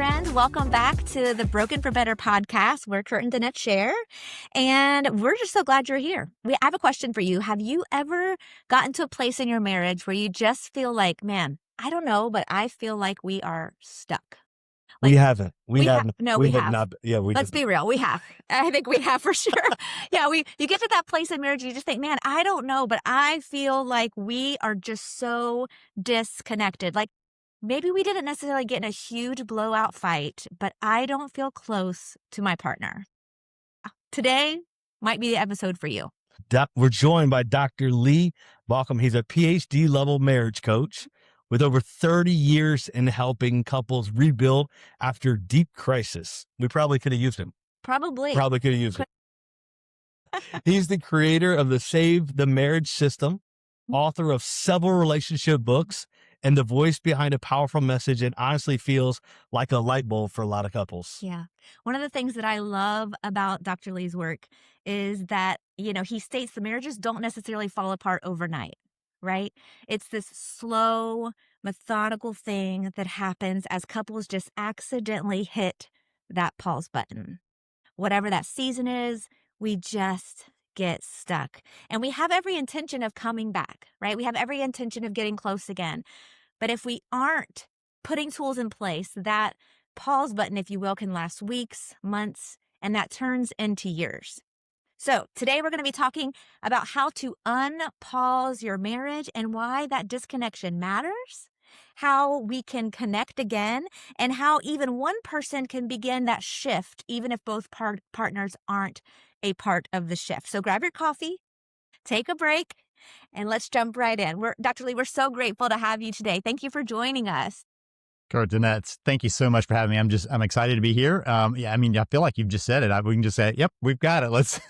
friends. Welcome back to the Broken for Better podcast. We're Kurt and Danette Share, and we're just so glad you're here. I have a question for you. Have you ever gotten to a place in your marriage where you just feel like, man, I don't know, but I feel like we are stuck? We haven't. We have not. Yeah, we Let's be real. We have. I think we have for sure. Yeah, you get to that place in marriage, you just think, man, I don't know, but I feel like we are just so disconnected. Like maybe we didn't necessarily get in a huge blowout fight, but I don't feel close to my partner. Today might be the episode for you. We're joined by Dr. Lee Baucom. He's a PhD level marriage coach with over 30 years in helping couples rebuild after deep crisis. We probably could have used him. Probably could have used him. He's the creator of the Save the Marriage System, author of several relationship books, and the voice behind a powerful message. It honestly feels like a light bulb for a lot of couples. Yeah. One of the things that I love about Dr. Lee's work is that, he states the marriages don't necessarily fall apart overnight, right? It's this slow, methodical thing that happens as couples just accidentally hit that pause button. Whatever that season is, we just get stuck. And we have every intention of coming back, right? We have every intention of getting close again. But if we aren't putting tools in place, that pause button, if you will, can last weeks, months, and that turns into years. So today we're going to be talking about how to unpause your marriage and why that disconnection matters, how we can connect again, and how even one person can begin that shift, even if both partners aren't a part of the shift. So grab your coffee, take a break, and let's jump right in. Dr. Lee, we're so grateful to have you today. Thank you for joining us. Kurt, Danette, thank you so much for having me. I'm excited to be here. I feel like you've just said it. We can just say, yep, we've got it. Let's.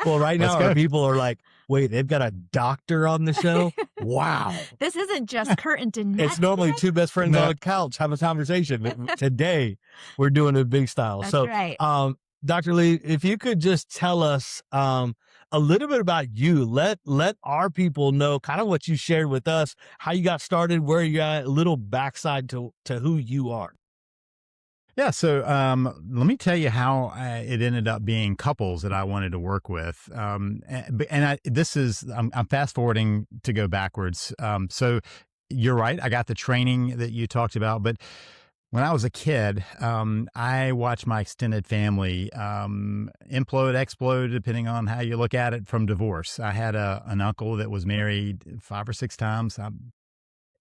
Well, right now, our people are like, wait, they've got a doctor on the show? Wow. This isn't just Kurt and Danette. It's normally two best friends on a couch have a conversation. Today, we're doing it big style. That's right. Dr. Lee, if you could just tell us a little bit about you, let our people know kind of what you shared with us, how you got started, where you got, a little backside to who you are. Yeah. So let me tell you how it ended up being couples that I wanted to work with. I'm fast forwarding to go backwards. So you're right. I got the training that you talked about, but when I was a kid, I watched my extended family implode, explode, depending on how you look at it, from divorce. I had an uncle that was married 5 or 6 times. I'm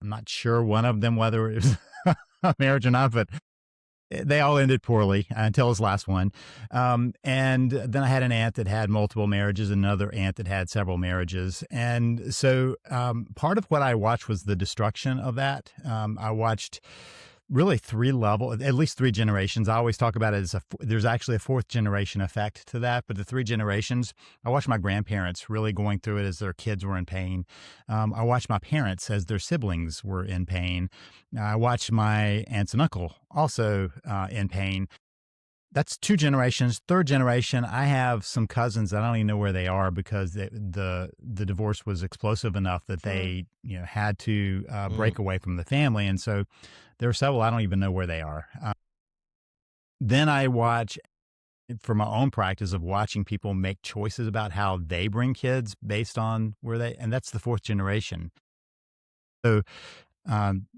not sure one of them whether it was a marriage or not, but they all ended poorly until his last one. And then I had an aunt that had multiple marriages, another aunt that had several marriages. And so part of what I watched was the destruction of that. I watched really at least 3 generations. I always talk about it as there's actually a 4th generation effect to that, but the 3 generations, I watched my grandparents really going through it as their kids were in pain. I watched my parents as their siblings were in pain. I watched my aunts and uncle also in pain. That's 2 generations. 3rd generation, I have some cousins that I don't even know where they are because the divorce was explosive enough that they had to break away from the family. And so there are several I don't even know where they are. Then I watch, for my own practice of watching people make choices about how they bring kids based on and that's the 4th generation. So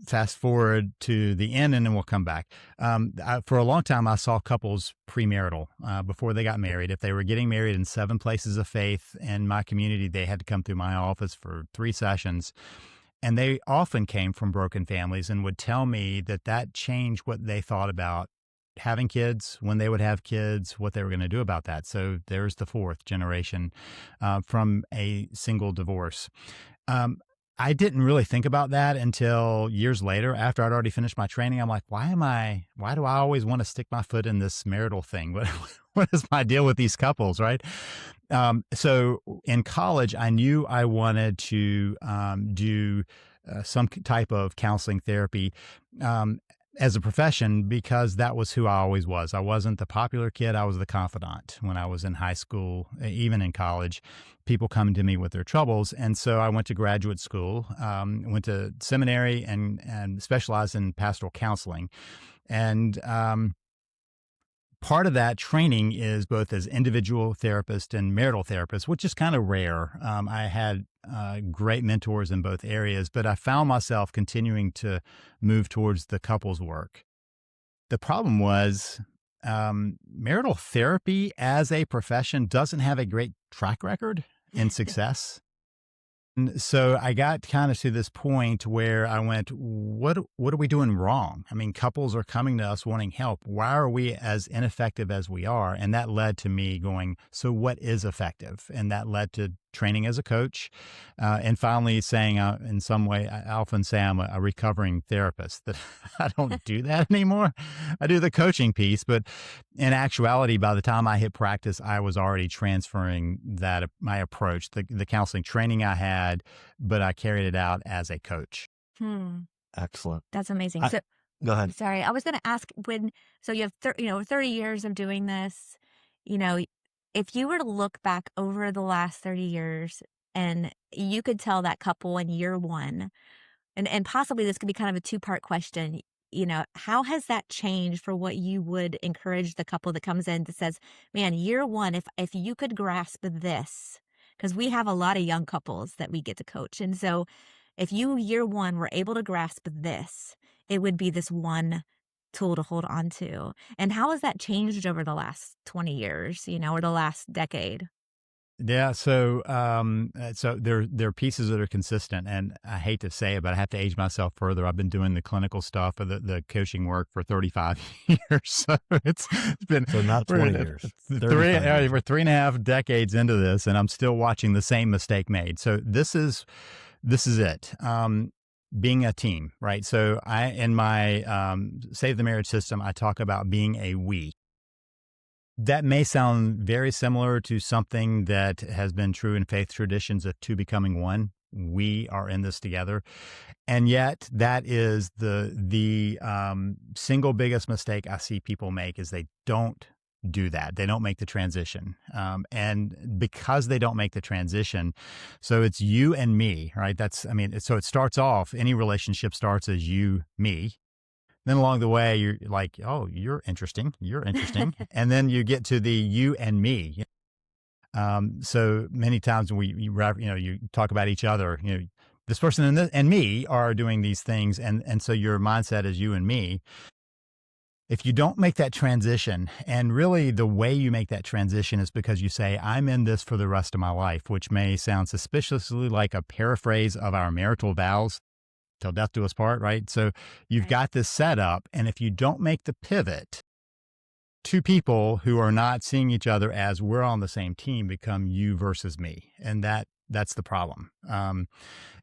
fast forward to the end and then we'll come back. For a long time, I saw couples premarital before they got married. If they were getting married in 7 places of faith in my community, they had to come through my office for 3 sessions. And they often came from broken families and would tell me that changed what they thought about having kids, when they would have kids, what they were going to do about that. So there's the 4th generation from a single divorce. I didn't really think about that until years later, after I'd already finished my training. I'm like, why do I always want to stick my foot in this marital thing? What is my deal with these couples, right? So in college, I knew I wanted to do some type of counseling therapy. as a profession because that was who I always was. I wasn't the popular kid. I was the confidant when I was in high school, even in college. People coming to me with their troubles, and so I went to graduate school, went to seminary, and specialized in pastoral counseling. And part of that training is both as individual therapist and marital therapist, which is kind of rare. I had great mentors in both areas, but I found myself continuing to move towards the couples work. The problem was marital therapy as a profession doesn't have a great track record in success. And so I got kind of to this point where I went, what are we doing wrong? I mean, couples are coming to us wanting help. Why are we as ineffective as we are? And that led to me going, so what is effective? And that led to training as a coach, and finally saying, in some way, I often say I'm a recovering therapist, that I don't do that anymore. I do the coaching piece, but in actuality, by the time I hit practice, I was already transferring my approach, the counseling training I had, but I carried it out as a coach. Hmm. Excellent. That's amazing. I, So, Go ahead. sorry, I was going to ask so you have 30 years of doing this, you know, if you were to look back over the last 30 years and you could tell that couple in year one, and possibly this could be kind of a two-part question, how has that changed for what you would encourage the couple that comes in that says, man, year one, if you could grasp this, because we have a lot of young couples that we get to coach. And so if you, year one, were able to grasp this, it would be this one tool to hold on to. And how has that changed over the last 20 years, or the last decade? Yeah, so there are pieces that are consistent, and I hate to say it, but I have to age myself further. I've been doing the clinical stuff or the coaching work for 35 years, so it's been So not 20 years, 35 years. we're 3.5 decades into this, and I'm still watching the same mistake made. So this is it. Being a team, right? So in my Save the Marriage system, I talk about being a we. That may sound very similar to something that has been true in faith traditions of two becoming one. We are in this together. And yet that is the single biggest mistake I see people make is they don't do that. They don't make the transition. And because they don't make the transition, so it's you and me, right? So it starts off, any relationship starts as you, me. Then along the way, you're like, oh, you're interesting. You're interesting. And then you get to the you and me. So many times when you talk about each other, this person and me are doing these things. And so your mindset is you and me. If you don't make that transition, and really the way you make that transition is because you say, I'm in this for the rest of my life, which may sound suspiciously like a paraphrase of our marital vows, till death do us part, right? So you've Right. got this set up, and if you don't make the pivot, two people who are not seeing each other as we're on the same team become you versus me, and that's the problem.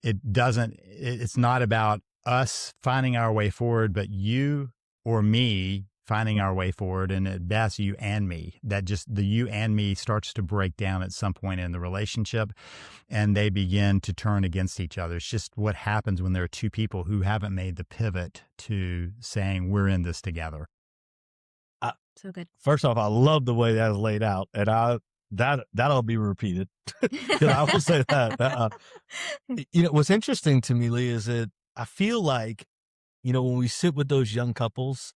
It's not about us finding our way forward, but you or me finding our way forward, and at best you and me. That just the you and me starts to break down at some point in the relationship, and they begin to turn against each other. It's just what happens when there are two people who haven't made the pivot to saying we're in this together. So good. First off, I love the way that is laid out, and that'll be repeated. 'Cause I will say that. What's interesting to me, Lee, is that I feel like, when we sit with those young couples,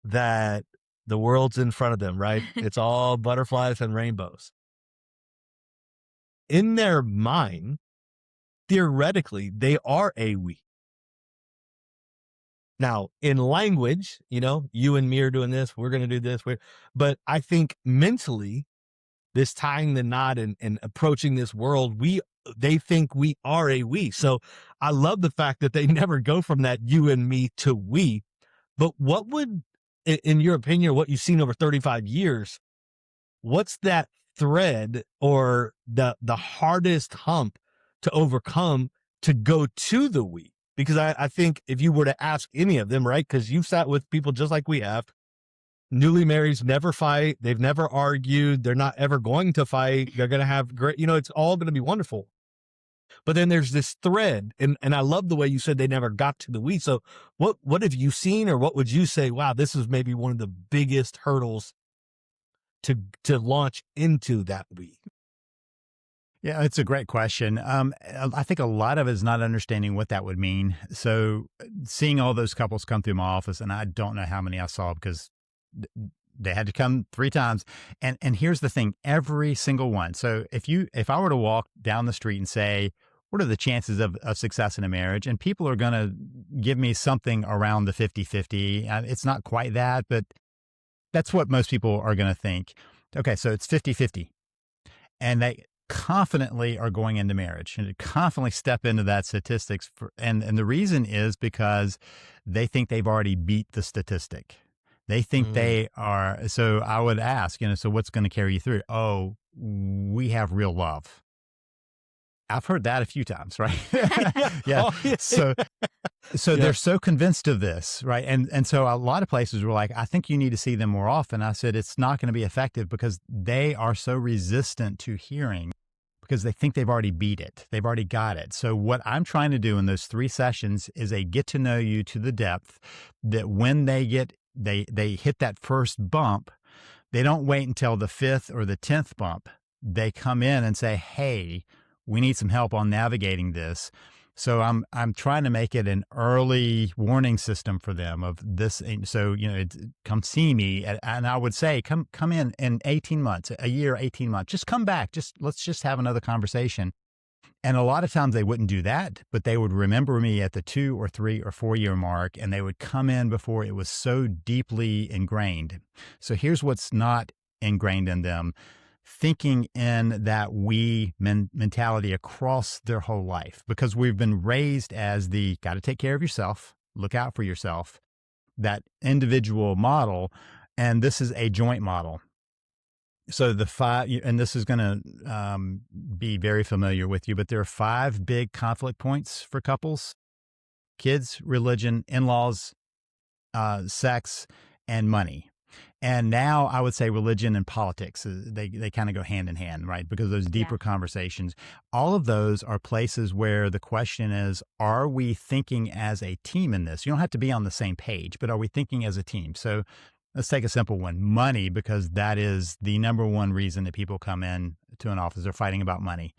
that the world's in front of them, right? It's all butterflies and rainbows. In their mind, theoretically, they are a we. Now, in language, you and me are doing this, we're going to do this. But I think mentally, this tying the knot and approaching this world, they think we are a we. So I love the fact that they never go from that you and me to we. But what would, in your opinion, what you've seen over 35 years, what's that thread or the hardest hump to overcome to go to the we? Because I think if you were to ask any of them, right, because you've sat with people just like we have, newly marrieds never fight. They've never argued. They're not ever going to fight. They're going to have great, it's all going to be wonderful. But then there's this thread, and I love the way you said they never got to the weeds. So what have you seen, or what would you say, wow, this is maybe one of the biggest hurdles to launch into that weed? Yeah, it's a great question. I think a lot of it is not understanding what that would mean. So, seeing all those couples come through my office, and I don't know how many I saw because they had to come 3 times. And here's the thing: every single one. So, if I were to walk down the street and say, "What are the chances of success in a marriage?" and people are going to give me something around the 50-50. It's not quite that, but that's what most people are going to think. Okay, so it's 50-50. And they confidently are going into marriage and confidently step into that statistics and the reason is because they think they've already beat the statistic. They think Mm. they are. So I would ask, so what's going to carry you through? Oh, we have real love. I've heard that a few times, right? Yeah. Yeah. Oh, yeah. So Yeah. they're so convinced of this, right? And so a lot of places were like, I think you need to see them more often. I said it's not going to be effective because they are so resistant to hearing because they think they've already beat it. They've already got it. So what I'm trying to do in those 3 sessions is a get to know you to the depth that when they hit that first bump, they don't wait until the 5th or the 10th bump. They come in and say, "Hey, we need some help on navigating this." So I'm trying to make it an early warning system for them of this. So come see me, and I would say come in 18 months, a year, 18 months. Just come back. Let's just have another conversation. And a lot of times they wouldn't do that, but they would remember me at the 2 or 3 or 4 year mark, and they would come in before it was so deeply ingrained. So here's what's not ingrained in them: thinking in that we mentality across their whole life, because we've been raised as the got to take care of yourself, look out for yourself, that individual model. And this is a joint model. So the 5, and this is going to be very familiar with you, but there are 5 big conflict points for couples: kids, religion, in-laws, sex, and money. And now I would say religion and politics, they kind of go hand in hand, right? Because those Yeah. deeper conversations, all of those are places where the question is, are we thinking as a team in this? You don't have to be on the same page, but are we thinking as a team? So let's take a simple one: money, because that is the number one reason that people come in to an office. They're fighting about money.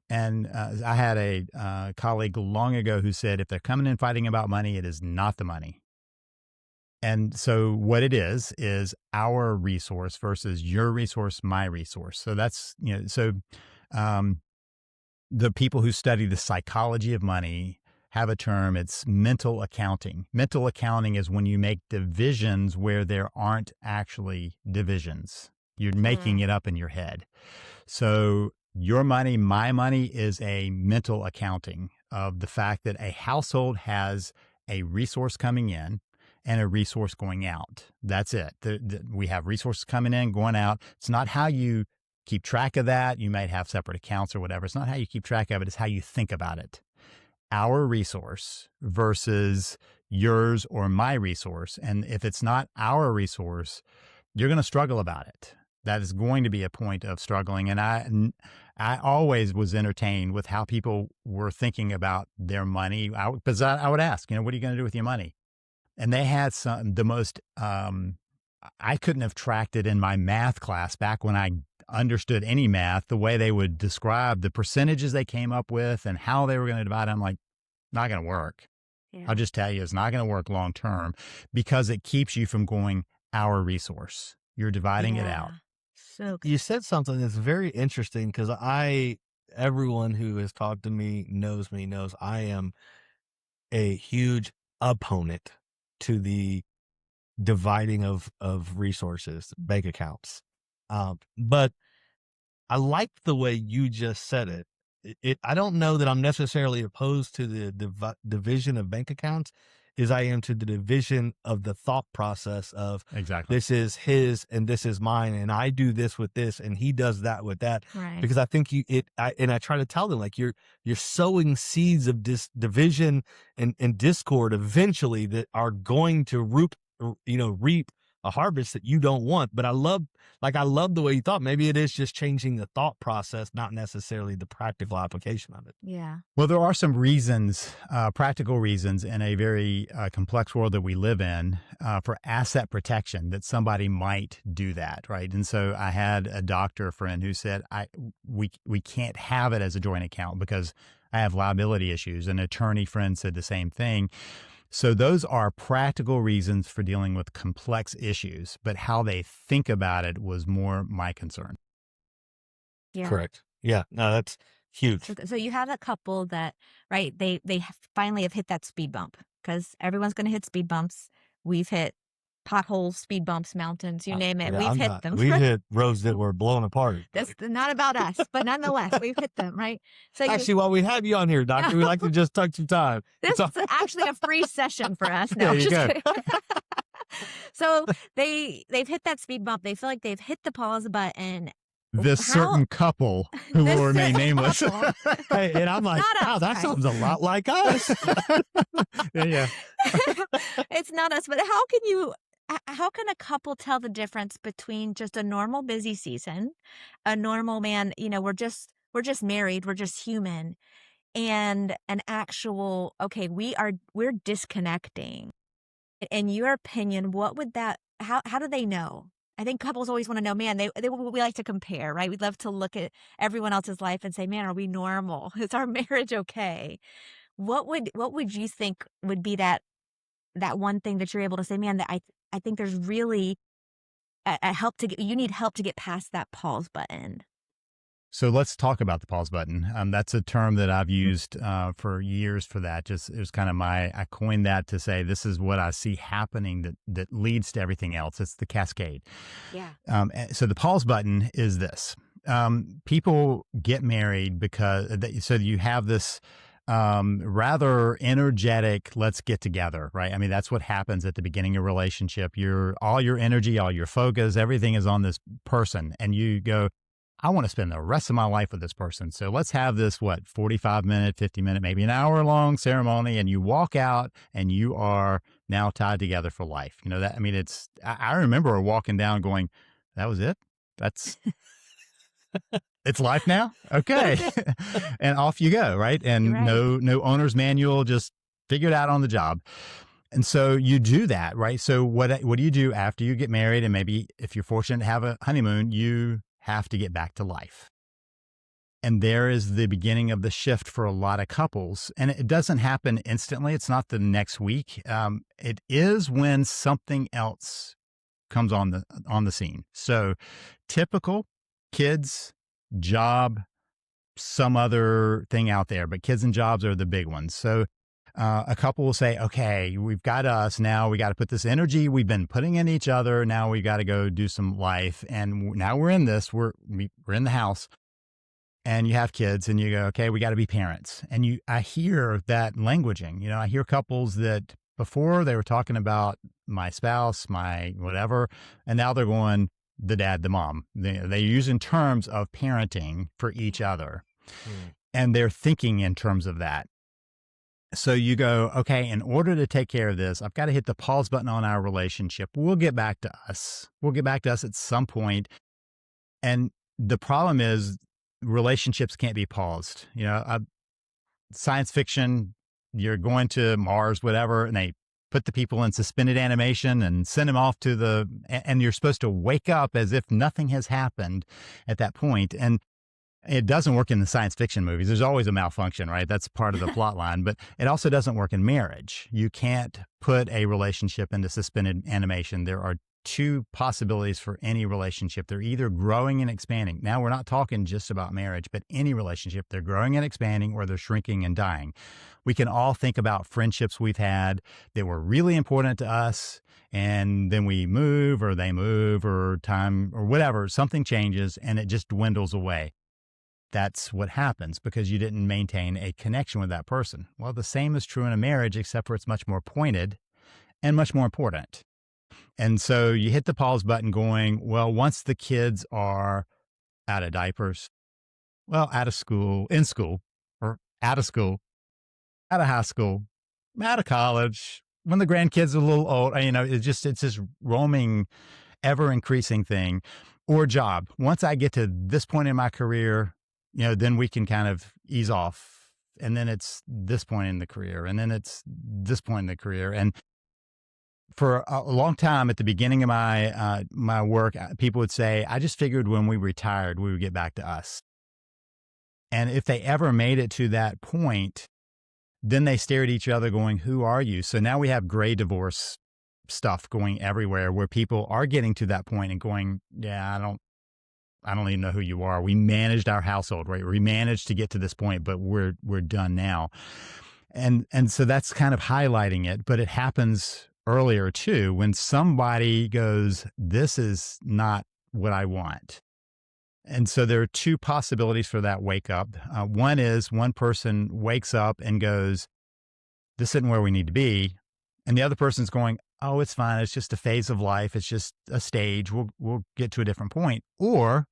And I had a colleague long ago who said, if they're coming in fighting about money, it is not the money. And so what it is our resource versus your resource, my resource. So that's, um, the people who study the psychology of money have a term. It's mental accounting. Mental accounting is when you make divisions where there aren't actually divisions. You're making Mm. it up in your head. So your money, my money is a mental accounting of the fact that a household has a resource coming in and a resource going out. That's it. We have resources coming in, going out. It's not how you keep track of that. You might have separate accounts or whatever. It's not how you keep track of it. It's how you think about it. Our resource versus yours or my resource. And if it's not our resource, you're going to struggle about it. That is going to be a point of struggling. And I always was entertained with how people were thinking about their money. Because I would ask, what are you going to do with your money? And they had the most, I couldn't have tracked it in my math class back when I understood any math, the way they would describe the percentages they came up with and how they were going to divide. I'm like, not going to work. Yeah. I'll just tell you, it's not going to work long term because it keeps you from going our resource. You're dividing it out. Yeah. So good. You said something that's very interesting, because everyone who has talked to me knows I am a huge opponent to the dividing of resources, bank accounts. But I like the way you just said it. I don't know that I'm necessarily opposed to the division of bank accounts as I am to the division of the thought process of Exactly. this is his and this is mine, and I do this with this and he does that with that. Right. Because I think I try to tell them, like, you're sowing seeds of division and discord eventually that are going to reap a harvest that you don't want. But I love the way you thought. Maybe it is just changing the thought process, not necessarily the practical application of it. Yeah. Well, there are some reasons, practical reasons in a very complex world that we live in for asset protection that somebody might do that, right? And so I had a doctor friend who said, we can't have it as a joint account because I have liability issues. An attorney friend said the same thing. So those are practical reasons for dealing with complex issues, but how they think about it was more my concern. Yeah. Correct. Yeah. No, that's huge. So you have a couple that, right, finally have hit that speed bump, because everyone's going to hit speed bumps. We've hit potholes, speed bumps, mountains, you name it. Yeah, We've I'm hit not. them. We've hit roads that were blown apart. That's not about us, but nonetheless, we've hit them, right? So Actually, while we have you on here, doctor, we like to just take some time. this is actually a free session for us. No, There you just go. kidding. So they've hit that speed bump. They feel like they've hit the pause button. This certain couple who This will remain certain nameless. couple. Hey, and I'm like, Not wow, us, that guys. sounds a lot like us. Yeah. It's not us, but how can a couple tell the difference between just a normal busy season, a normal man, we're just married, we're just human, and an actual, okay, we're disconnecting. In your opinion, what would that how do they know? I think couples always want to know, man, we like to compare, right? We'd love to look at everyone else's life and say, man, are we normal? Is our marriage okay? What would you think would be that one thing that you're able to say, man, that I think there's really a help you need help to get past that pause button. So let's talk about the pause button. That's a term that I've used for years for that. Just it was kind of I coined that to say this is what I see happening that leads to everything else. It's the cascade. Yeah. So the pause button is this. People get married so you have this rather energetic, let's get together, right? I mean, that's what happens at the beginning of a relationship. All your energy, all your focus, everything is on this person. And you go, I want to spend the rest of my life with this person. So let's have this, 45-minute, 50-minute, maybe an hour-long ceremony. And you walk out and you are now tied together for life. I remember walking down going, that was it? It's life now? Okay. And off you go, right? And Right. no owner's manual, just figure it out on the job. And so you do that, right? So what do you do after you get married? And maybe if you're fortunate to have a honeymoon, you have to get back to life. And there is the beginning of the shift for a lot of couples. And it doesn't happen instantly. It's not the next week. It is when something else comes on the scene. So typical kids, job, some other thing out there, but kids and jobs are the big ones. So a couple will say, okay, we've got us now. We got to put this energy we've been putting in each other. Now we got to go do some life. And now we're in this, we're in the house, and you have kids and you go, okay, we got to be parents. And I hear that languaging, I hear couples that before they were talking about my spouse, my whatever, and now they're going, the dad, the mom. They're using terms of parenting for each other. And they're thinking in terms of that. So you go, okay, in order to take care of this, I've got to hit the pause button on our relationship. We'll get back to us. We'll get back to us at some point. And the problem is relationships can't be paused. Science fiction, you're going to Mars, whatever, and they put the people in suspended animation and send them off and you're supposed to wake up as if nothing has happened at that point. And it doesn't work in the science fiction movies. There's always a malfunction, right? That's part of the plot line, but it also doesn't work in marriage. You can't put a relationship into suspended animation. There are two possibilities for any relationship. They're either growing and expanding. Now, we're not talking just about marriage, but any relationship. They're growing and expanding, or they're shrinking and dying. We can all think about friendships we've had that were really important to us, and then we move, or they move, or time, or whatever, something changes, and it just dwindles away. That's what happens because you didn't maintain a connection with that person. Well, the same is true in a marriage, except for it's much more pointed and much more important. And so you hit the pause button going, well, once the kids are out of diapers, out of school, or out of school, out of high school, out of college, when the grandkids are a little old, it's this roaming, ever increasing thing. Or job. Once I get to this point in my career, then we can kind of ease off. And then it's this point in the career, and then it's this point in the career. And for a long time at the beginning of my work, people would say, I just figured when we retired, we would get back to us. And if they ever made it to that point, then they stare at each other going, who are you? So now we have gray divorce stuff going everywhere where people are getting to that point and going, yeah, I don't even know who you are. We managed our household, right? We managed to get to this point, but we're done now. And so that's kind of highlighting it, but it happens earlier too, when somebody goes, this is not what I want. And so there are two possibilities for that wake up. One is one person wakes up and goes, this isn't where we need to be. And the other person's going, oh, it's fine. It's just a phase of life. It's just a stage. We'll get to a different point. Or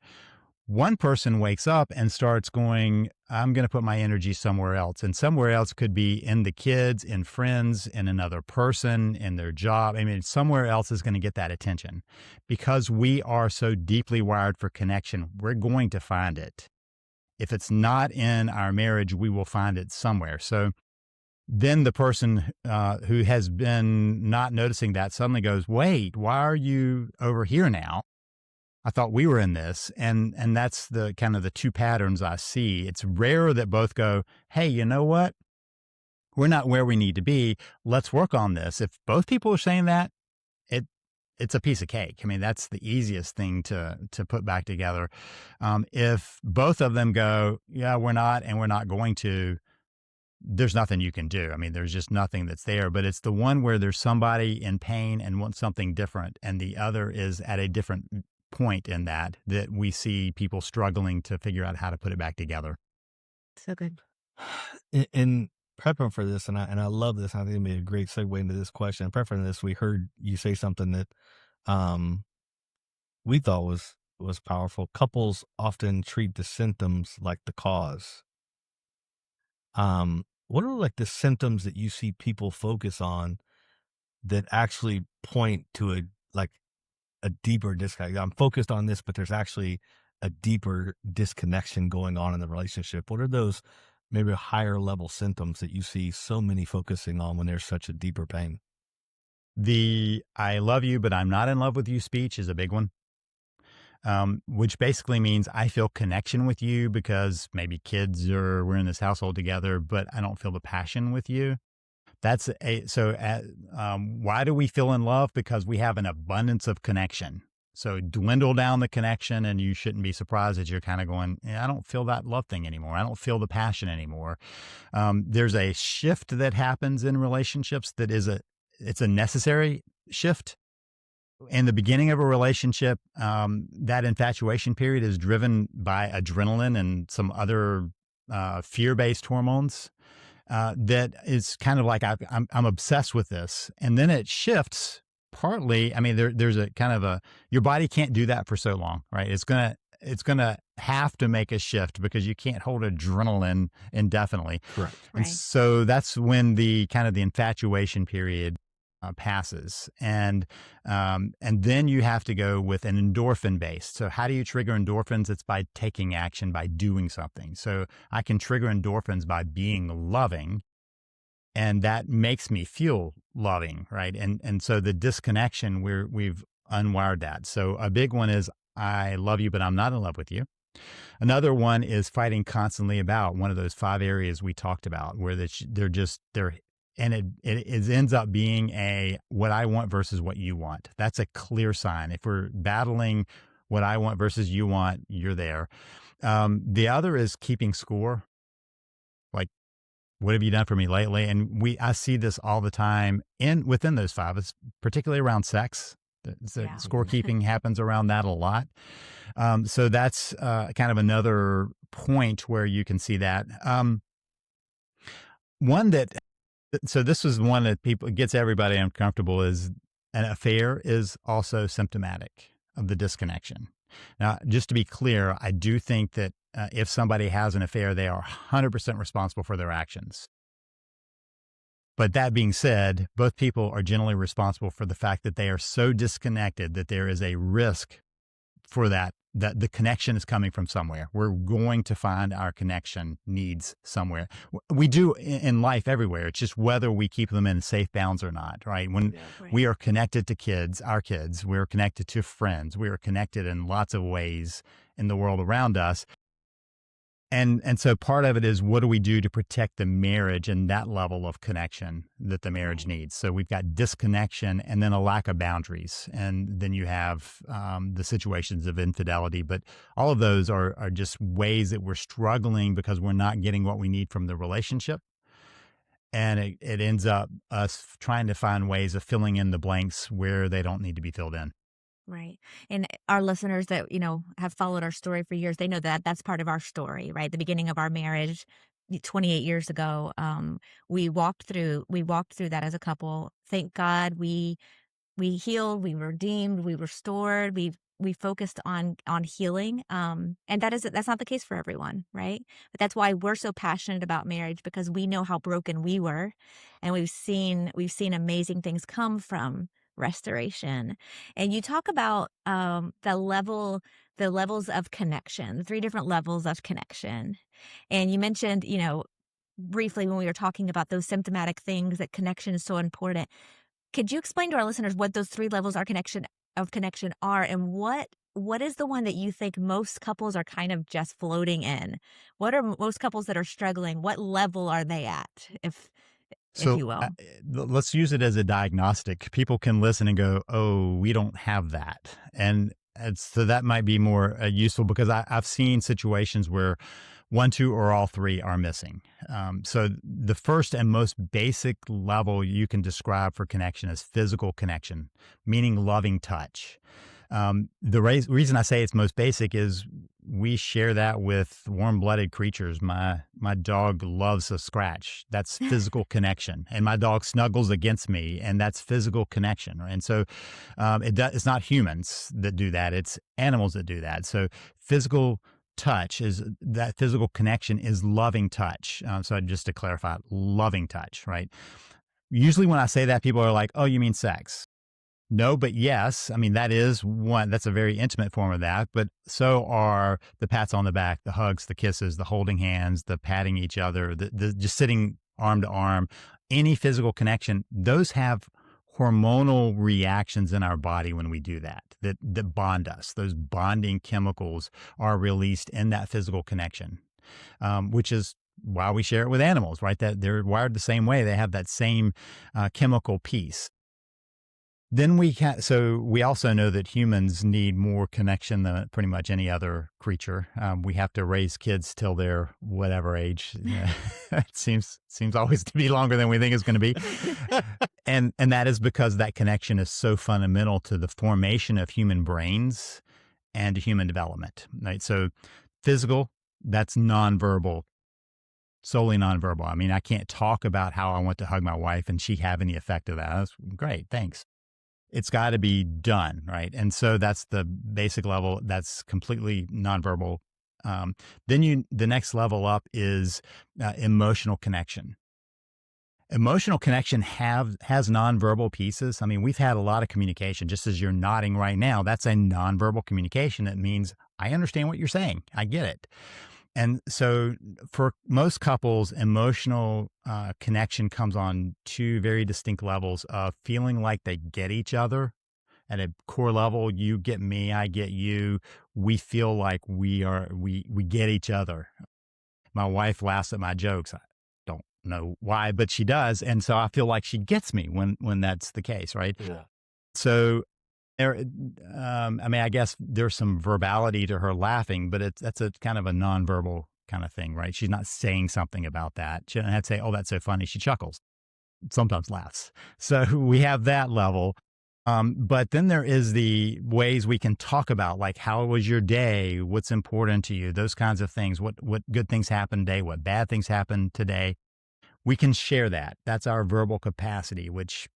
one person wakes up and starts going, I'm going to put my energy somewhere else. And somewhere else could be in the kids, in friends, in another person, in their job. I mean, somewhere else is going to get that attention. Because we are so deeply wired for connection, we're going to find it. If it's not in our marriage, we will find it somewhere. So then the person who has been not noticing that suddenly goes, wait, why are you over here now? I thought we were in this. And that's the kind of the two patterns I see. It's rare that both go, hey, you know what? We're not where we need to be. Let's work on this. If both people are saying that, it's a piece of cake. I mean, that's the easiest thing to put back together. If both of them go, yeah, we're not, and we're not going to, there's nothing you can do. I mean, there's just nothing that's there, but it's the one where there's somebody in pain and wants something different, and the other is at a different point in that we see people struggling to figure out how to put it back together. So good. In prepping for this, and I love this. I think it made a great segue into this question. In prepping for this, we heard you say something that we thought was powerful. Couples often treat the symptoms like the cause. What are like the symptoms that you see people focus on that actually point to a deeper disconnect? I'm focused on this, but there's actually a deeper disconnection going on in the relationship. What are those maybe higher level symptoms that you see so many focusing on when there's such a deeper pain? The I love you, but I'm not in love with you speech is a big one. Which basically means I feel connection with you because maybe we're in this household together, but I don't feel the passion with you. Why do we feel in love? Because we have an abundance of connection. So dwindle down the connection, and you shouldn't be surprised that you're kind of going, I don't feel that love thing anymore. I don't feel the passion anymore. There's a shift that happens in relationships it's a necessary shift. In the beginning of a relationship, that infatuation period is driven by adrenaline and some other fear-based hormones. That is kind of like I'm obsessed with this, and then it shifts. Partly, I mean, there's a kind of your body can't do that for so long, right? It's gonna have to make a shift because you can't hold adrenaline indefinitely. Correct. And Right. so that's when the kind of the infatuation period passes, and then you have to go with an endorphin based. So how do you trigger endorphins? It's by taking action, by doing something. So I can trigger endorphins by being loving, and that makes me feel loving, right? And so the disconnection, we've unwired that. So a big one is I love you, but I'm not in love with you. Another one is fighting constantly about one of those 5 areas we talked about, where they're and it ends up being what I want versus what you want. That's a clear sign. If we're battling what I want versus you want, you're there. The other is keeping score. Like, what have you done for me lately? And I see this all the time within those 5. It's particularly around sex. The Yeah. scorekeeping happens around that a lot. So that's kind of another point where you can see that. One that So this is one that gets everybody uncomfortable, is an affair is also symptomatic of the disconnection. Now, just to be clear, I do think that if somebody has an affair, they are 100% responsible for their actions. But that being said, both people are generally responsible for the fact that they are so disconnected that there is a risk for that the connection is coming from somewhere. We're going to find our connection needs somewhere. We do in life everywhere. It's just whether we keep them in safe bounds or not, right? When Yeah. Right. we are connected to kids, our kids, we're connected to friends, we are connected in lots of ways in the world around us. And so part of it is, what do we do to protect the marriage and that level of connection that the marriage Right. needs? So we've got disconnection and then a lack of boundaries. And then you have the situations of infidelity. But all of those are just ways that we're struggling because we're not getting what we need from the relationship. And it ends up us trying to find ways of filling in the blanks where they don't need to be filled in. Right. And our listeners that, have followed our story for years, they know that that's part of our story, right? The beginning of our marriage 28 years ago, we walked through that as a couple. Thank God we healed, we redeemed, we restored, we focused on healing. And that's not the case for everyone, right? But that's why we're so passionate about marriage, because we know how broken we were, and we've seen amazing things come from restoration. And you talk about the levels of connection, the three different levels of connection. And you mentioned, briefly when we were talking about those symptomatic things, that connection is so important. Could you explain to our listeners what those three levels of connection are, and what is the one that you think most couples are kind of just floating in? What are most couples that are struggling? What level are they at, if So you will? let's use it as a diagnostic. People can listen and go, "Oh, we don't have that," and so that might be more useful because I've seen situations where one, two, or all three are missing. So the first and most basic level you can describe for connection is physical connection, meaning loving touch. Reason I say it's most basic is we share that with warm-blooded creatures. My dog loves a scratch. That's physical connection, and my dog snuggles against me, and that's physical connection. And so, it's not humans that do that; it's animals that do that. So, physical touch is that physical connection is loving touch. So, just to clarify, loving touch, right? Usually, when I say that, people are like, "Oh, you mean sex?" No, but yes. I mean, that is one, that's a very intimate form of that. But so are the pats on the back, the hugs, the kisses, the holding hands, the patting each other, the just sitting arm to arm, any physical connection. Those have hormonal reactions in our body when we do that bond us. Those bonding chemicals are released in that physical connection, which is why we share it with animals, right? That they're wired the same way. They have that same chemical piece. Then so we also know that humans need more connection than pretty much any other creature. We have to raise kids till they're whatever age. Yeah, it seems always to be longer than we think it's going to be, and that is because that connection is so fundamental to the formation of human brains and to human development. Right. So physical, that's nonverbal, solely nonverbal. I mean, I can't talk about how I want to hug my wife and she have any effect of that. That's great, thanks. It's got to be done, right? And so that's the basic level. That's completely nonverbal. The next level up is emotional connection. Emotional connection has nonverbal pieces. I mean, we've had a lot of communication. Just as you're nodding right now, that's a nonverbal communication. It means I understand what you're saying. I get it. And so for most couples, emotional connection comes on two very distinct levels of feeling like they get each other at a core level. You get me, I get you. We feel like we get each other. My wife laughs at my jokes. I don't know why, but she does. And so I feel like she gets me when that's the case, right? Yeah. So there, I mean, I guess there's some verbality to her laughing, but that's a kind of a nonverbal kind of thing, right? She's not saying something about that. She doesn't have to say, "Oh, that's so funny." She chuckles, sometimes laughs. So we have that level. But then there is the ways we can talk about, like, how was your day? What's important to you? Those kinds of things. What good things happened today? What bad things happened today? We can share that. That's our verbal capacity, which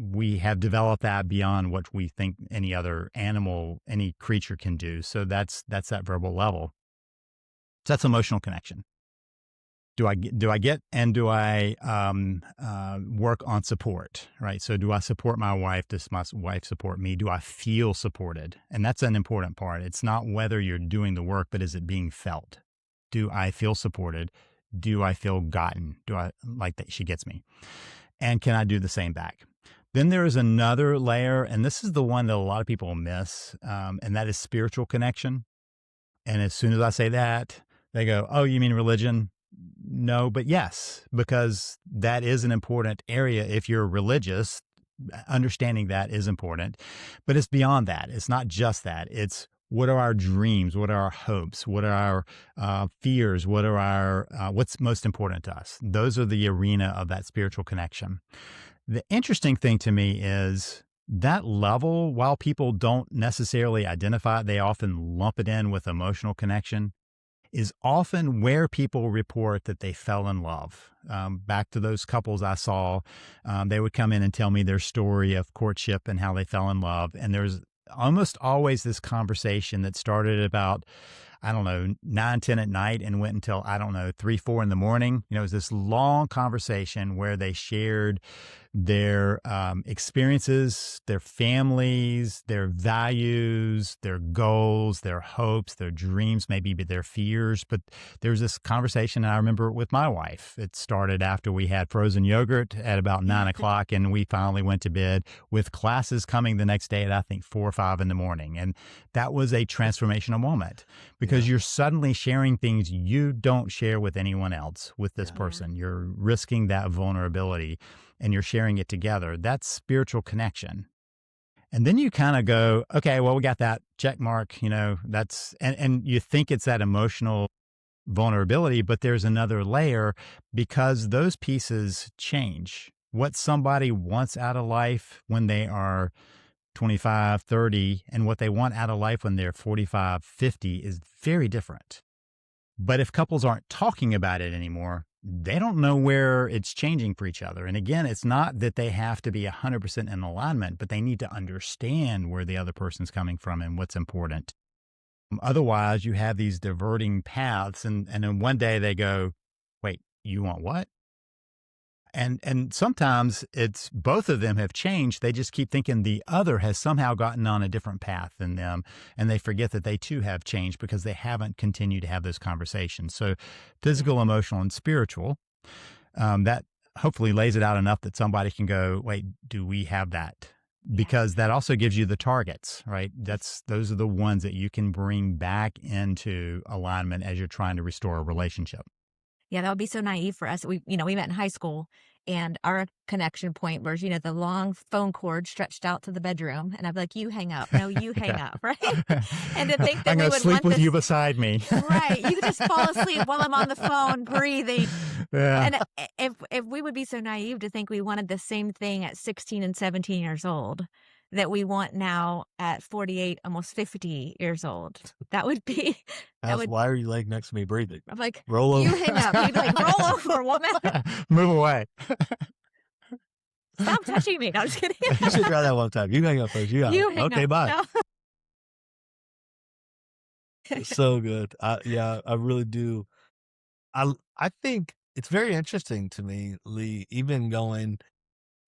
we have developed that beyond what we think any other animal, any creature can do. So that's that verbal level. So that's emotional connection. Do I work on support, right? So do I support my wife? Does my wife support me? Do I feel supported? And that's an important part. It's not whether you're doing the work, but is it being felt? Do I feel supported? Do I feel gotten? Do I like that she gets me? And can I do the same back? Then there is another layer, and this is the one that a lot of people miss, and that is spiritual connection. And as soon as I say that, they go, "Oh, you mean religion?" No, but yes, because that is an important area. If you're religious, understanding that is important. But it's beyond that. It's not just that. It's what are our dreams? What are our hopes? What are our fears? What are our what's most important to us? Those are the arena of that spiritual connection. The interesting thing to me is that level, while people don't necessarily identify it, they often lump it in with emotional connection, is often where people report that they fell in love. Back to those couples I saw, they would come in and tell me their story of courtship and how they fell in love. And there's almost always this conversation that started at about, I don't know, 9, 10 at night and went until, I don't know, 3, 4 in the morning. You know, it was this long conversation where they shared their experiences, their families, their values, their goals, their hopes, their dreams, maybe their fears. But there was this conversation, and I remember it with my wife. It started after we had frozen yogurt at about 9 o'clock, and we finally went to bed with classes coming the next day at, I think, 4 or 5 in the morning. And that was a transformational moment because you're suddenly sharing things you don't share with anyone else with this person. You're risking that vulnerability and you're sharing it together. That's spiritual connection. And then you kind of go, okay, well, we got that check mark, you know, and you think it's that emotional vulnerability, but there's another layer because those pieces change. What somebody wants out of life when they are 25, 30, and what they want out of life when they're 45, 50 is very different. But if couples aren't talking about it anymore, they don't know where it's changing for each other. And again, it's not that they have to be 100% in alignment, but they need to understand where the other person's coming from and what's important. Otherwise, you have these diverting paths, and then one day they go, "Wait, you want what?" And sometimes it's both of them have changed. They just keep thinking the other has somehow gotten on a different path than them, and they forget that they too have changed because they haven't continued to have those conversations. So physical, emotional, and spiritual, that hopefully lays it out enough that somebody can go, "Wait, do we have that?" Because that also gives you the targets, right? Those are the ones that you can bring back into alignment as you're trying to restore a relationship. Yeah, that would be so naive for us. We met in high school, and our connection point was, the long phone cord stretched out to the bedroom, and I'd be like, "You hang up. No, you hang Yeah. up," right? And to think that I'm we going to would sleep want with this. you beside me. Right, you could just fall asleep while I'm on the phone breathing. Yeah. And if we would be so naive to think we wanted the same thing at 16 and 17 years old that we want now at 48, almost 50 years old, that would be that Ask, would why are you laying next to me breathing? I'm like, Roll "You over. hang up." He'd be like, "Roll over, woman. Move away. Stop touching me." No, I'm just kidding. You should try that one time. You hang up first. You got You it. hang Okay, up. bye. No. So good. I really do. I think it's very interesting to me, Lee, even going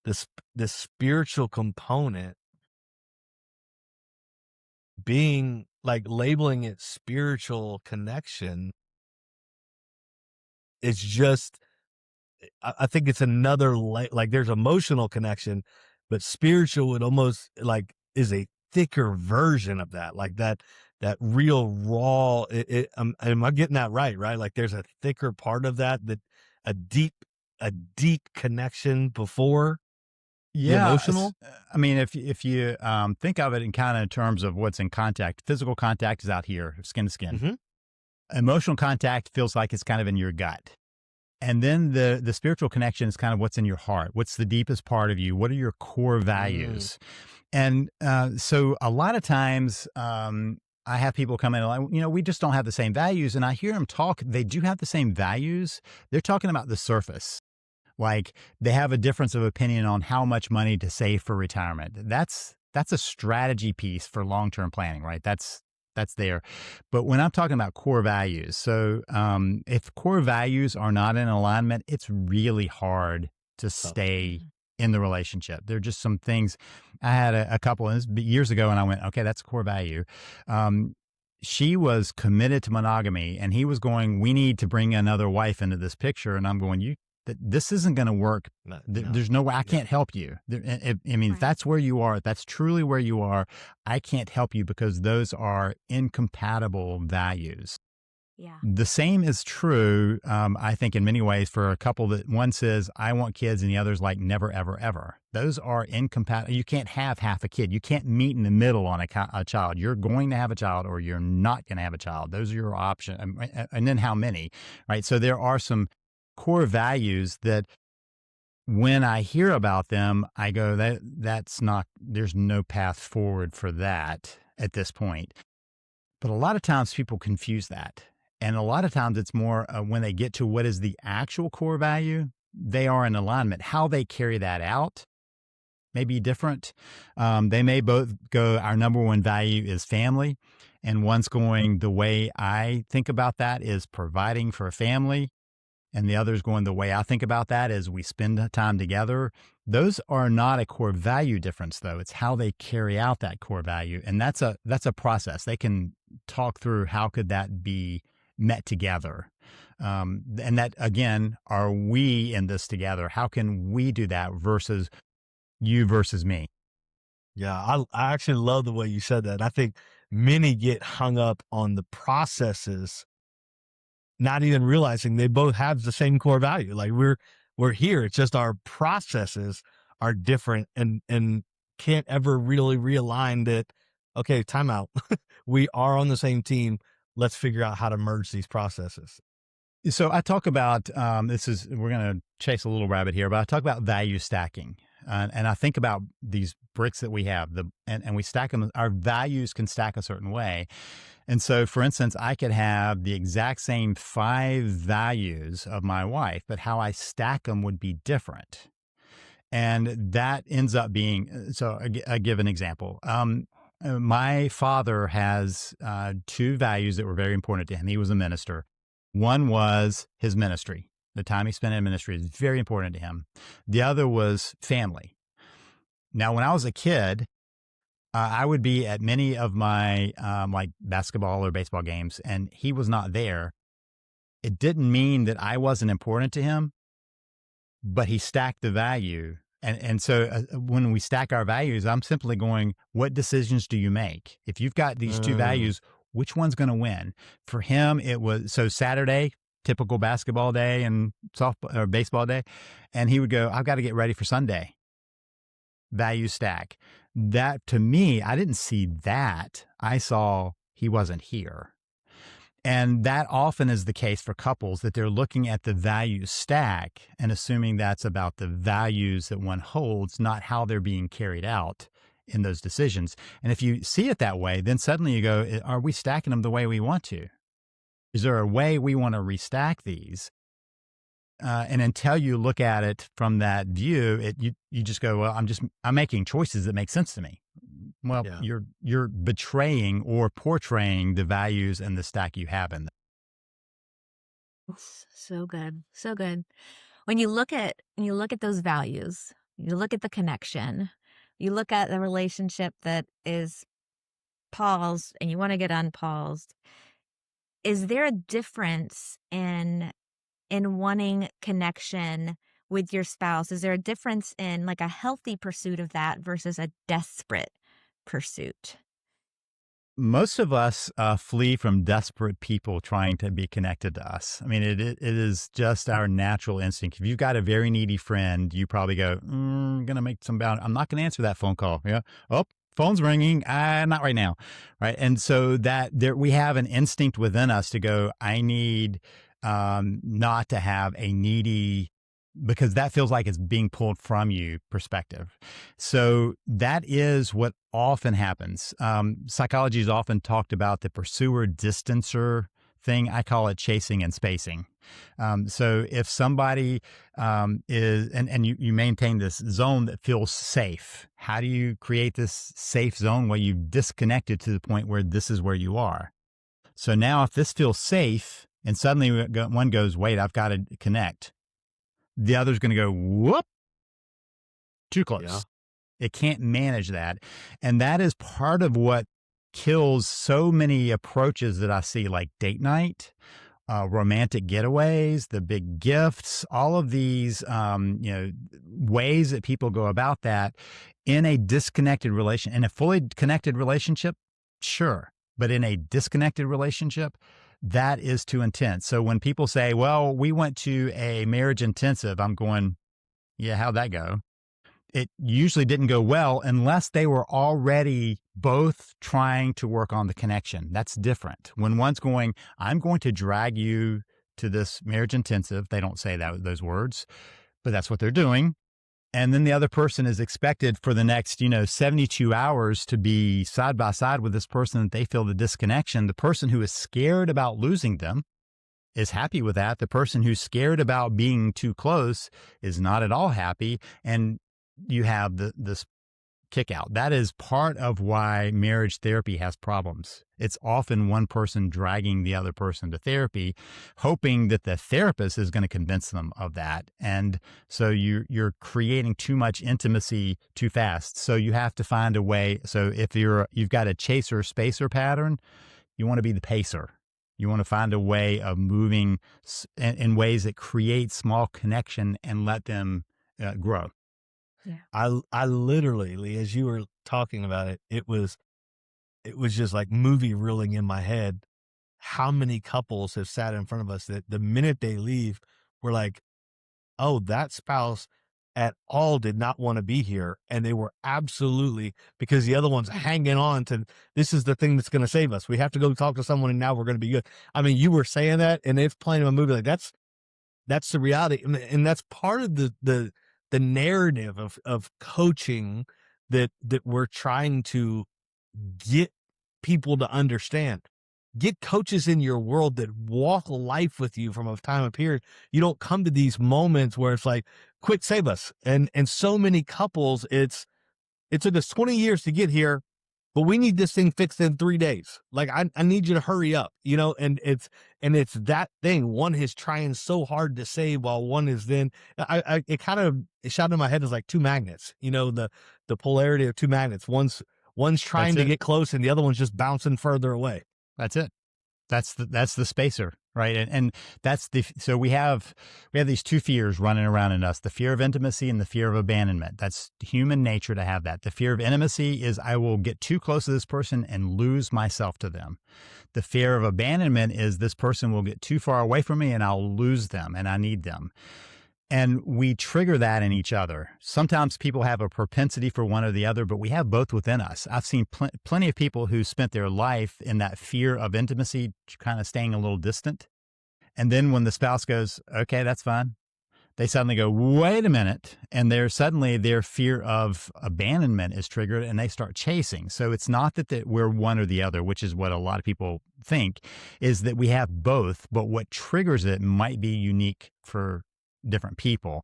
this spiritual component being like labeling it spiritual connection is just I think it's another like there's emotional connection, but spiritual would almost like is a thicker version of that, like that real raw. Am I getting that right? Right? Like there's a thicker part of that a deep a deep connection before the Yeah, emotional. I mean, if you think of it in kind of terms of what's in contact, physical contact is out here, skin to skin. Hmm. Emotional contact feels like it's kind of in your gut. And then the spiritual connection is kind of what's in your heart. What's the deepest part of you? What are your core Mm. values? And so a lot of times I have people come in and like, we just don't have the same values. And I hear them talk. They do have the same values. They're talking about the surface. Like they have a difference of opinion on how much money to save for retirement. That's a strategy piece for long-term planning, right? that's there. But when I'm talking about core values, so if core values are not in alignment, it's really hard to Tough. stay in the relationship. There are just some things. I had a couple and this was years ago, and I went, okay, that's a core value. Um, she was committed to monogamy, and he was going, we need to bring another wife into this picture. And I'm going, this isn't going to work. No, There's no way I yeah. can't help you. I mean, if Right. that's where you are, if that's truly where you are, I can't help you because those are incompatible values. Yeah. The same is true, I think, in many ways for a couple that one says, I want kids, and the other's like, never, ever, ever. Those are incompatible. You can't have half a kid. You can't meet in the middle on a child. You're going to have a child or you're not going to have a child. Those are your options. And then how many, right? So there are some core values that when I hear about them, I go, that's not, there's no path forward for that at this point. But a lot of times people confuse that. And a lot of times it's more when they get to what is the actual core value, they are in alignment. How they carry that out may be different. They may both go, our number one value is family. And one's going, the way I think about that is providing for a family. And the other's going, the way I think about that is we spend time together. Those are not a core value difference, though. It's how they carry out that core value. And that's a process. They can talk through how could that be met together. And that, again, are we in this together? How can we do that versus you versus me? Yeah, I actually love the way you said that. I think many get hung up on the processes, not even realizing they both have the same core value. Like we're here. It's just our processes are different and can't ever really realign that, okay, time out. We are on the same team. Let's figure out how to merge these processes. So I talk about we're going to chase a little rabbit here, but I talk about value stacking. And I think about these bricks that we have, and we stack them. Our values can stack a certain way. And so, for instance, I could have the exact same 5 values of my wife, but how I stack them would be different. And that ends up being, so I give an example. My father has 2 values that were very important to him. He was a minister. One was his ministry. The time he spent in ministry is very important to him. The other was family. Now, when I was a kid, I would be at many of my like basketball or baseball games, and he was not there. It didn't mean that I wasn't important to him, but he stacked the value. And so when we stack our values, I'm simply going, what decisions do you make? If you've got these 2 values, which one's going to win? For him, it was, so Saturday, typical basketball day and softball or baseball day. And he would go, I've got to get ready for Sunday. Value stack. That to me, I didn't see that. I saw he wasn't here. And that often is the case for couples, that they're looking at the value stack and assuming that's about the values that one holds, not how they're being carried out in those decisions. And if you see it that way, then suddenly you go, are we stacking them the way we want to? Is there a way we want to restack these? And until you look at it from that view, you just go, well, I'm making choices that make sense to me. Well, Yeah. you're betraying or portraying the values and the stack you have in them. So good. So good. When you look at those values, you look at the connection, you look at the relationship that is paused and you want to get unpaused. Is there a difference in wanting connection with your spouse? Is there a difference in like a healthy pursuit of that versus a desperate pursuit? Most of us flee from desperate people trying to be connected to us. I mean, it is just our natural instinct. If you've got a very needy friend, you probably go, I'm going to make some bound. I'm not going to answer that phone call. Yeah. Oh, phone's ringing. Not right now. Right. And so we have an instinct within us to go, I need not to have a needy, because that feels like it's being pulled from you perspective. So that is what often happens. Psychology has often talked about the pursuer distancer thing. I call it chasing and spacing. So if somebody is, and you maintain this zone that feels safe, how do you create this safe zone where you've disconnected to the point where this is where you are? So now if this feels safe and suddenly one goes, wait, I've got to connect, the other's going to go, whoop, too Yeah. close. It can't manage that. And that is part of what kills so many approaches that I see, like date night, romantic getaways, the big gifts, all of these, ways that people go about that in a disconnected relation. In a fully connected relationship, sure. But in a disconnected relationship, that is too intense. So when people say, well, we went to a marriage intensive, I'm going, yeah, how'd that go? It usually didn't go well unless they were already both trying to work on the connection. That's different. When one's going, I'm going to drag you to this marriage intensive, they don't say those words, but that's what they're doing. And then the other person is expected for the next, 72 hours to be side by side with this person that they feel the disconnection. The person who is scared about losing them is happy with that. The person who's scared about being too close is not at all happy. And you have this kick out. That is part of why marriage therapy has problems. It's often one person dragging the other person to therapy, hoping that the therapist is going to convince them of that. And so you're creating too much intimacy too fast. So you have to find a way. So if you've got a chaser spacer pattern, you want to be the pacer. You want to find a way of moving in ways that create small connection and let them grow. Yeah. I literally, Lee, as you were talking about it, it was just like movie reeling in my head. How many couples have sat in front of us that the minute they leave, we're like, oh, that spouse at all did not want to be here. And they were absolutely, because the other one's hanging on to, this is the thing that's going to save us. We have to go talk to someone and now we're going to be good. I mean, you were saying that and it's playing a movie like that's the reality. And that's part of the narrative of coaching that we're trying to get people to understand. Get coaches in your world that walk life with you from a time of period. You don't come to these moments where it's like, quick, save us. And so many couples, it took us 20 years to get here, but we need this thing fixed in 3 days. Like I need you to hurry up, and it's that thing. One is trying so hard to save while one is then it shot in my head as like two magnets, the polarity of two magnets. One's That's trying to it. get close and the other one's just bouncing further away. That's it. That's the spacer, right? And so we have these two fears running around in us: the fear of intimacy and the fear of abandonment. That's human nature to have that. The fear of intimacy is I will get too close to this person and lose myself to them. The fear of abandonment is this person will get too far away from me and I'll lose them and I need them. And we trigger that in each other. Sometimes people have a propensity for one or the other, but we have both within us. I've seen plenty of people who spent their life in that fear of intimacy, kind of staying a little distant. And then when the spouse goes, okay, that's fine, they suddenly go, wait a minute. And suddenly their fear of abandonment is triggered and they start chasing. So it's not that we're one or the other, which is what a lot of people think, is that we have both, but what triggers it might be unique for different people.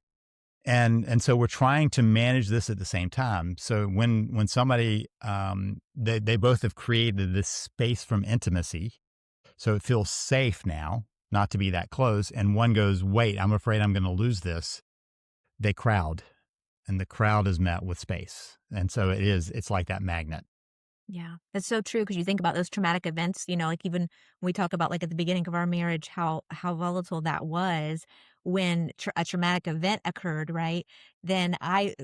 And so we're trying to manage this at the same time. So when somebody, they both have created this space from intimacy, so it feels safe now not to be that close. And one goes, wait, I'm afraid I'm going to lose this. They crowd, and the crowd is met with space. And so it's like that magnet. Yeah, that's so true because you think about those traumatic events, like even when we talk about like at the beginning of our marriage, how volatile that was when a traumatic event occurred, right? Then our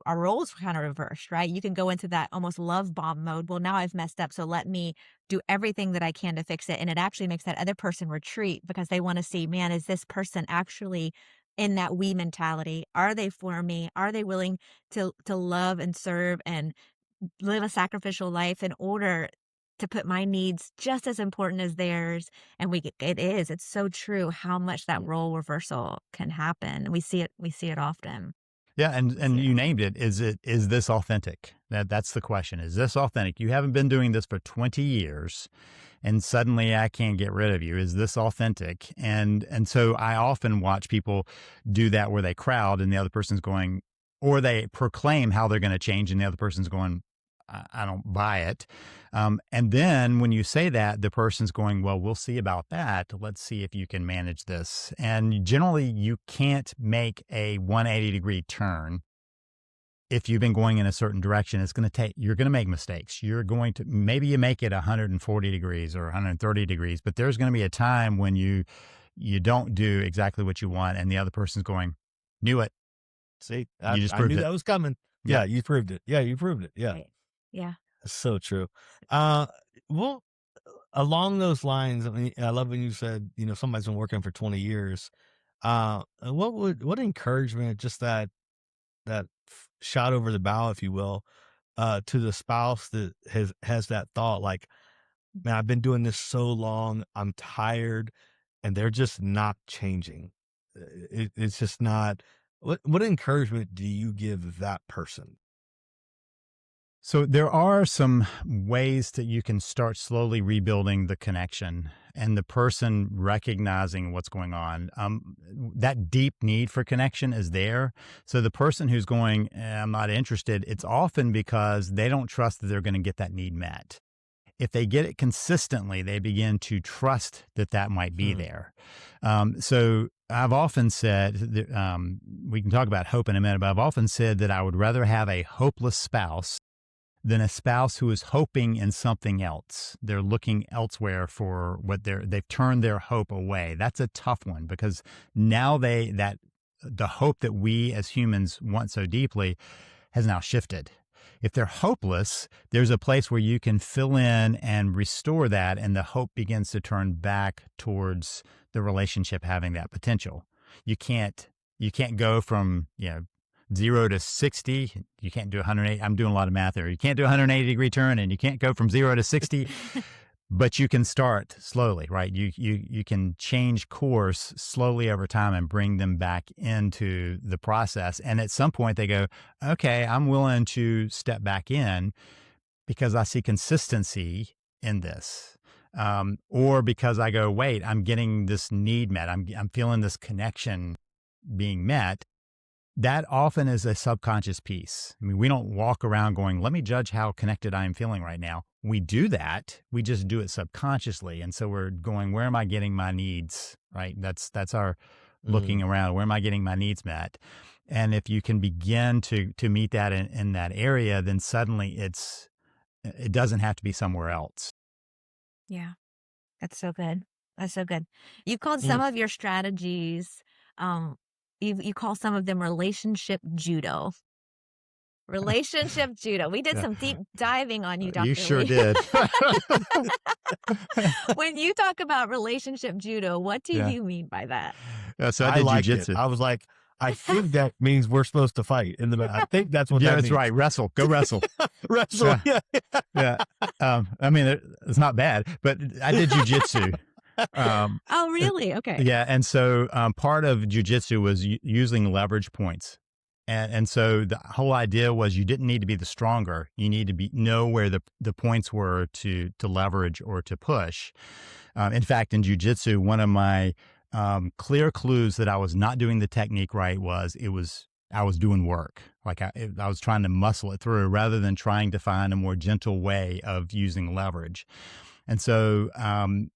roles were kind of reversed, right? You can go into that almost love bomb mode. Well, now I've messed up, so let me do everything that I can to fix it, and it actually makes that other person retreat because they want to see, man, is this person actually in that we mentality? Are they for me? Are they willing to love and serve and live a sacrificial life in order to put my needs just as important as theirs? And it's so true how much that role reversal can happen. We see it often. Yeah, and Yeah. you named it. Is this authentic? That's the question. Is this authentic? You haven't been doing this for 20 years and suddenly I can't get rid of you. Is this authentic? And so I often watch people do that where they crowd and the other person's going, or they proclaim how they're going to change and the other person's going, I don't buy it. And then when you say that, the person's going, well, we'll see about that. Let's see if you can manage this. And generally, you can't make a 180-degree turn if you've been going in a certain direction. It's going to take, you're going to make mistakes. You're going to, maybe you make it 140 degrees or 130 degrees, but there's going to be a time when you don't do exactly what you want. And the other person's going, knew it. See, You just I knew proved it. that was coming. Yep. Yeah, you proved it. Yeah, you proved it. Yeah, Right. Yeah. that's so true. Uh, well, along those lines, I mean, I love when you said, somebody's been working for 20 years. What encouragement, just that shot over the bow, if you will, to the spouse that has that thought, like, man, I've been doing this so long, I'm tired, and they're just not changing. It's just not. What encouragement do you give that person? So there are some ways that you can start slowly rebuilding the connection and the person recognizing what's going on. That deep need for connection is there. So the person who's going, I'm not interested, it's often because they don't trust that they're going to get that need met. If they get it consistently, they begin to trust that that might be there. So I've often said, that, we can talk about hope in a minute, but I've often said that I would rather have a hopeless spouse than a spouse who is hoping in something else. They're looking elsewhere for what they've turned their hope away. That's a tough one because now the hope that we as humans want so deeply has now shifted. If they're hopeless, there's a place where you can fill in and restore that, and the hope begins to turn back towards the relationship having that potential. You can't go from, 0 to 60. You can't do 180. I'm doing a lot of math there. You can't do a 180-degree turn, and you can't go from 0 to 60, but you can start slowly, right? You can change course slowly over time and bring them back into the process. And at some point they go, okay, I'm willing to step back in because I see consistency in this. Or because I go, wait, I'm getting this need met. I'm feeling this connection being met. That often is a subconscious piece. I mean, we don't walk around going, let me judge how connected I am feeling right now. We do that. We just do it subconsciously. And so we're going, where am I getting my needs, right? That's our looking around. Where am I getting my needs met? And if you can begin to meet that in that area, then suddenly it doesn't have to be somewhere else. Yeah. That's so good. That's so good. You called some Mm. of your strategies, um, you call some of them relationship judo. Relationship judo. We did Yeah. some deep diving on you, You Dr. sure Lee. did. When you talk about relationship judo, what do Yeah. you mean by that? So I I did liked it. jujitsu. I was like, I think that means we're supposed to fight in the back. I think that's what Yeah, that that's means. right. Wrestle. Go wrestle. Wrestle. Yeah. Yeah. I mean, it's not bad, but I did jujitsu. Oh, really? Okay. Yeah. And so part of jujitsu was using leverage points. And so the whole idea was you didn't need to be the stronger. You need to know where the points were to leverage or to push. In fact, in jujitsu, one of my clear clues that I was not doing the technique right was I was doing work. Like I was trying to muscle it through rather than trying to find a more gentle way of using leverage. And so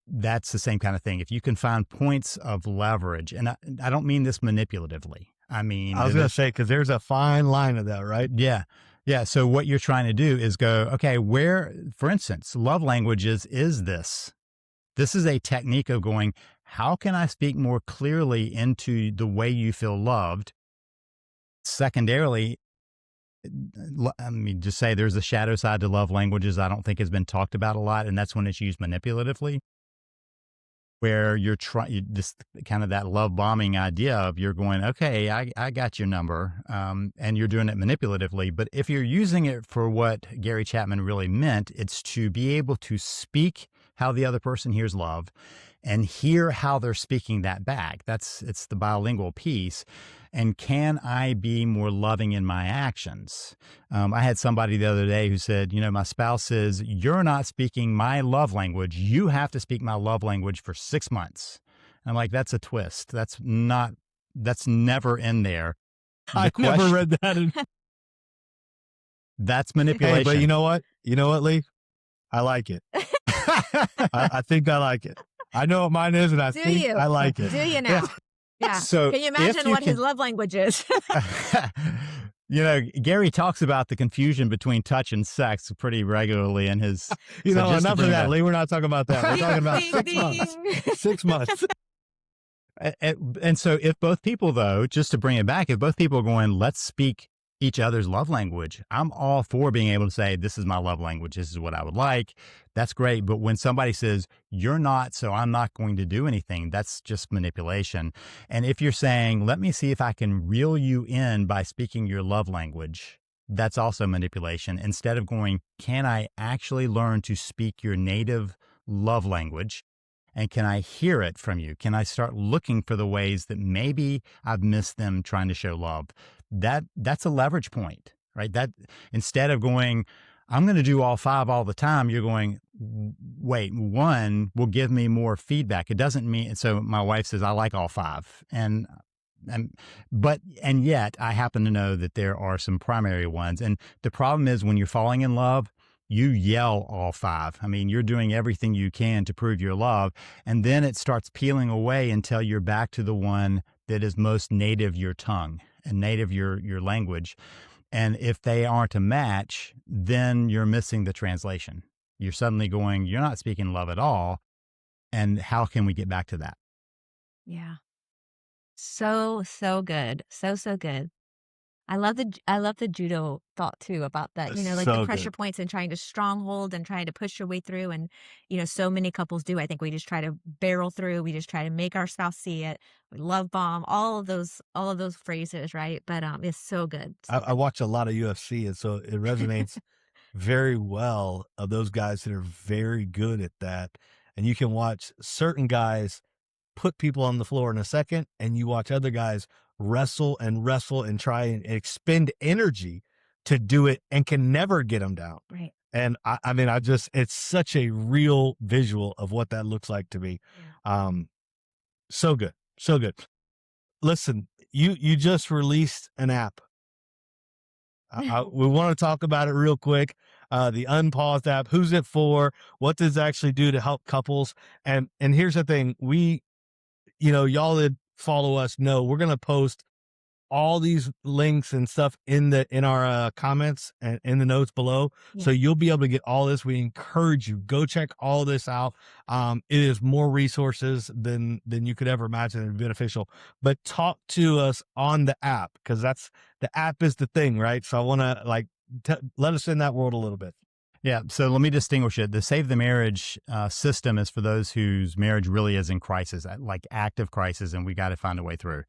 that's the same kind of thing. If you can find points of leverage, and I don't mean this manipulatively. I mean, I was going to say, because there's a fine line of that, right? yeah. Yeah. So what you're trying to do is go, okay, where, for instance, love languages is this. This is a technique of going, how can I speak more clearly into the way you feel loved? Secondarily, I mean, just say there's a shadow side to love languages I don't think has been talked about a lot, and that's when it's used manipulatively, where you're trying this kind of that love bombing idea of you're going, okay, I got your number, and you're doing it manipulatively. But if you're using it for what Gary Chapman really meant, it's to be able to speak how the other person hears love and hear how they're speaking that back. It's the bilingual piece. And can I be more loving in my actions? I had somebody the other day who said, my spouse says, you're not speaking my love language. You have to speak my love language for 6 months. And I'm like, that's a twist. That's never in there. I never read that. That's Hey, manipulation. but you know what? You know what, Lee? I like it. I think I like it. I know what mine is, and I think I like it. Do you now? Yeah. So can you imagine what his love language is? Gary talks about the confusion between touch and sex pretty regularly in his. Enough of that, Lee. We're not talking about that. We're talking about 6 months. 6 months. And so if both people, though, just to bring it back, if both people are going, let's speak each other's love language, I'm all for being able to say, this is my love language. This is what I would like. That's great. But when somebody says, you're not, so I'm not going to do anything, that's just manipulation. And if you're saying, let me see if I can reel you in by speaking your love language, that's also manipulation. Instead of going, can I actually learn to speak your native love language? And can I hear it from you? Can I start looking for the ways that maybe I've missed them trying to show love? That's a leverage point, right? That instead of going, I'm going to do all 5 all the time, you're going, wait, 1 will give me more feedback. It doesn't mean, so my wife says, I like all 5. And yet I happen to know that there are some primary ones. And the problem is when you're falling in love, you yell all 5. I mean, you're doing everything you can to prove your love. And then it starts peeling away until you're back to the one that is most native your tongue and native your language. And if they aren't a match, then you're missing the translation. You're suddenly going, you're not speaking love at all. And how can we get back to that? Yeah. So good. So good. I love the judo thought too about that, like the pressure points and trying to stronghold and trying to push your way through. And, so many couples do. I think we just try to barrel through. We just try to make our spouse see it. We love bomb, all of those phrases. Right. But, it's so good. I watch a lot of UFC, and so it resonates very well of those guys that are very good at that. And you can watch certain guys put people on the floor in a second, and you watch other guys wrestle and try and expend energy to do it and can never get them down. Right. And I mean, it's such a real visual of what that looks like to me. Yeah. So good. So good. Listen, you just released an app. We want to talk about it real quick. The Unpaused app, who's it for? What does it actually do to help couples? And here's the thing, y'all that follow us know we're going to post all these links and stuff in our comments and in the notes below. Yeah. So you'll be able to get all this. We encourage you, go check all this out. It is more resources than you could ever imagine and beneficial. But talk to us on the app, because the app is the thing, right? So I want to let us in that world a little bit. Yeah. So let me distinguish it. The Save the Marriage system is for those whose marriage really is in crisis, like active crisis, and we got to find a way through.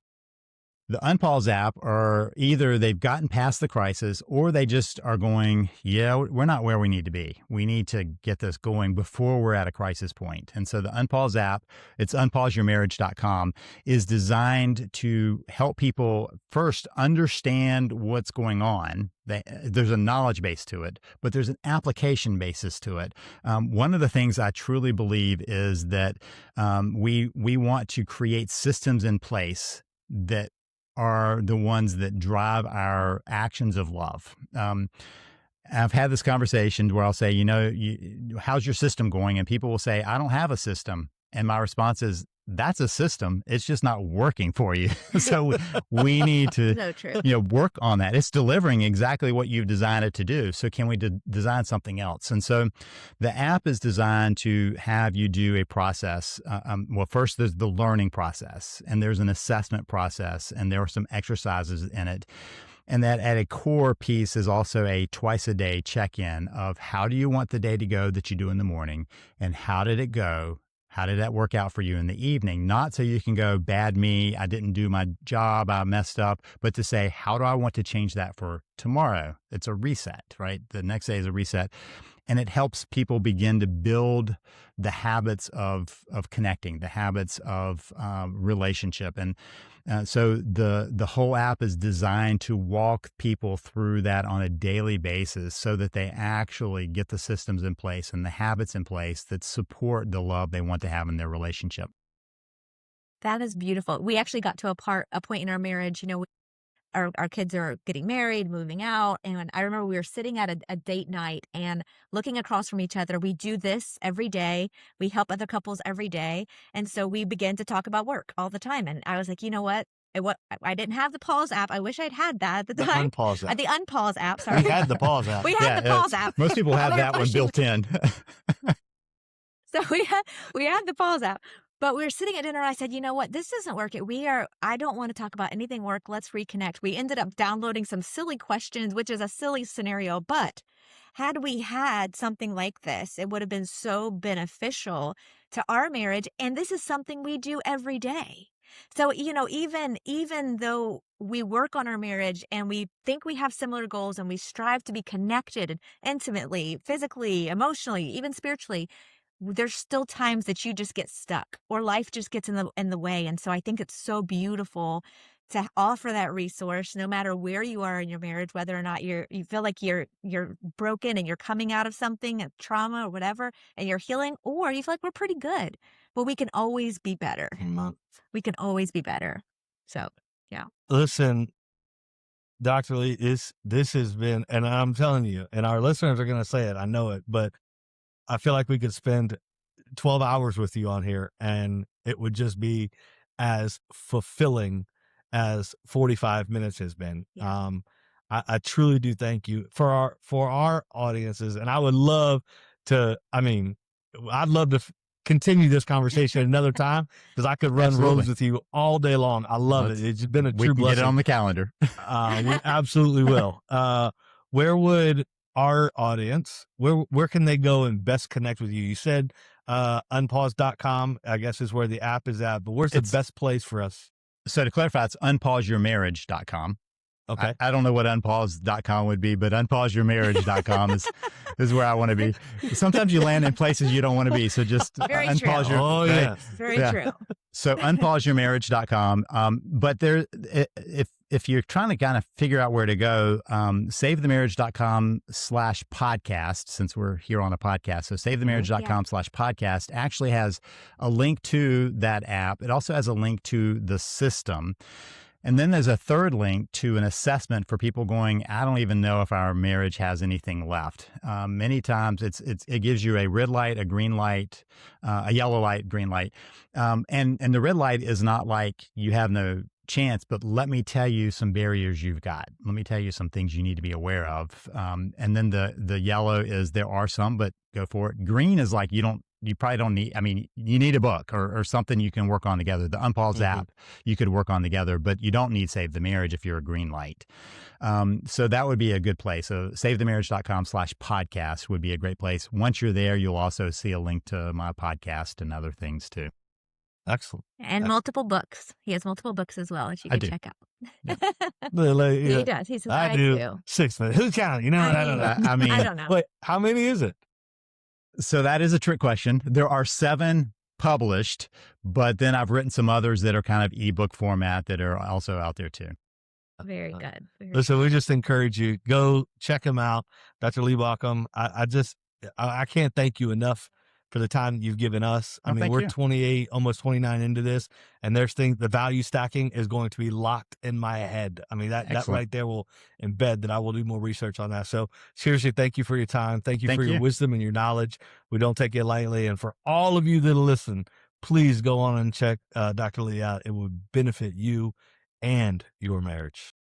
The Unpause app are either they've gotten past the crisis or they just are going, yeah, we're not where we need to be. We need to get this going before we're at a crisis point. And so the Unpause app, it's unpauseyourmarriage.com, is designed to help people first understand what's going on. There's a knowledge base to it, but there's an application basis to it. One of the things I truly believe is that we want to create systems in place that are the ones that drive our actions of love. I've had this conversation where I'll say, how's your system going? And people will say, I don't have a system. And my response is, that's a system. It's just not working for you. So we need to, so true. Work on that. It's delivering exactly what you've designed it to do. So can we design something else? And so the app is designed to have you do a process. Well, first there's the learning process, and there's an assessment process, and there are some exercises in it. And that at a core piece is also a twice a day check-in of how do you want the day to go that you do in the morning, and how did it go? How did that work out for you in the evening? Not so you can go, bad me, I didn't do my job, I messed up, but to say, how do I want to change that for tomorrow? It's a reset, right? The next day is a reset. and it helps people begin to build the habits of connecting, the habits of relationship. And so the whole app is designed to walk people through that on a daily basis so that they actually get the systems in place and the habits in place that support the love they want to have in their relationship. That is beautiful. We actually got to a point in our marriage, our kids are getting married, moving out, and I remember we were sitting at a date night and looking across from each other. We do this every day. We help other couples every day, and so we began to talk about work all the time, and I was like, "You know what? I didn't have the pause app. I wish I'd had that at the The time." Unpause app. The Unpause app, We sorry. had the pause app. We had the pause app. Most people have We were that one pushing built in. So we had the pause app, but we were sitting at dinner and I said, "You know what? This isn't working. I don't want to talk about anything work. Let's reconnect." We ended up downloading some silly questions, which is a silly scenario, but had we had something like this, it would have been so beneficial to our marriage, and this is something we do every day. So, even though we work on our marriage and we think we have similar goals and we strive to be connected intimately, physically, emotionally, even spiritually, there's still times that you just get stuck or life just gets in the way. And so I think it's so beautiful to offer that resource no matter where you are in your marriage, whether or not you feel like you're broken and you're coming out of something, a trauma or whatever, and you're healing, or you feel like we're pretty good. But we can always be better. We can always be better. So yeah. Listen, Dr. Lee, this has been, and I'm telling you, and our listeners are going to say it, I know it, but I feel like we could spend 12 hours with you on here and it would just be as fulfilling as 45 minutes has been. Yeah. I truly do thank you for our audiences. And I would love to, I'd love to continue this conversation another time because I could run Absolutely. roads with you all day long. I love it. It's been a We true can blessing. get it on the calendar. We absolutely will. Where would our audience, where can they go and best connect with you? You said unpause.com, I guess, is where the app is at, but where's the best place for us? So to clarify, it's unpauseyourmarriage.com. Okay. I don't know what unpause.com would be, but unpauseyourmarriage.com is where I want to be. Sometimes you land in places you don't want to be. So just Very unpause true. your. Oh, right? yeah. Very Yeah. true. So unpauseyourmarriage.com. But if you're trying to kind of figure out where to go, savethemarriage.com/podcast, since we're here on a podcast. So savethemarriage.com/podcast actually has a link to that app. It also has a link to the system. And then there's a third link to an assessment for people going, I don't even know if our marriage has anything left. Many times it gives you a red light, a green light, a yellow light, green light. And the red light is not like you have no chance, but let me tell you some barriers you've got. Let me tell you some things you need to be aware of. And then the yellow is there are some, but go for it. Green is like you probably don't need, you need a book or something you can work on together. The Unpause app you could work on together, but you don't need Save the Marriage if you're a green light. So that would be a good place. So savethemarriage.com/podcast would be a great place. Once you're there, you'll also see a link to my podcast and other things too. Excellent. And multiple books. He has multiple books as well that you can check out. He does. He says, I do. 6 minutes. Who's counting? You know, I don't know. I don't know. Wait, how many is it? So that is a trick question. There are 7 published, but then I've written some others that are kind of ebook format that are also out there too. Very good. Listen, we just encourage you, go check him out. Dr. Lee Baucom. I can't thank you enough for the time you've given us. I mean, we're 28, almost 29 into this, and there's things, the value stacking is going to be locked in my head. I mean, that right there will embed that I will do more research on that. So seriously, thank you for your time. Thank you for your wisdom and your knowledge. We don't take it lightly. And for all of you that listen, please go on and check Dr. Lee out. It will benefit you and your marriage.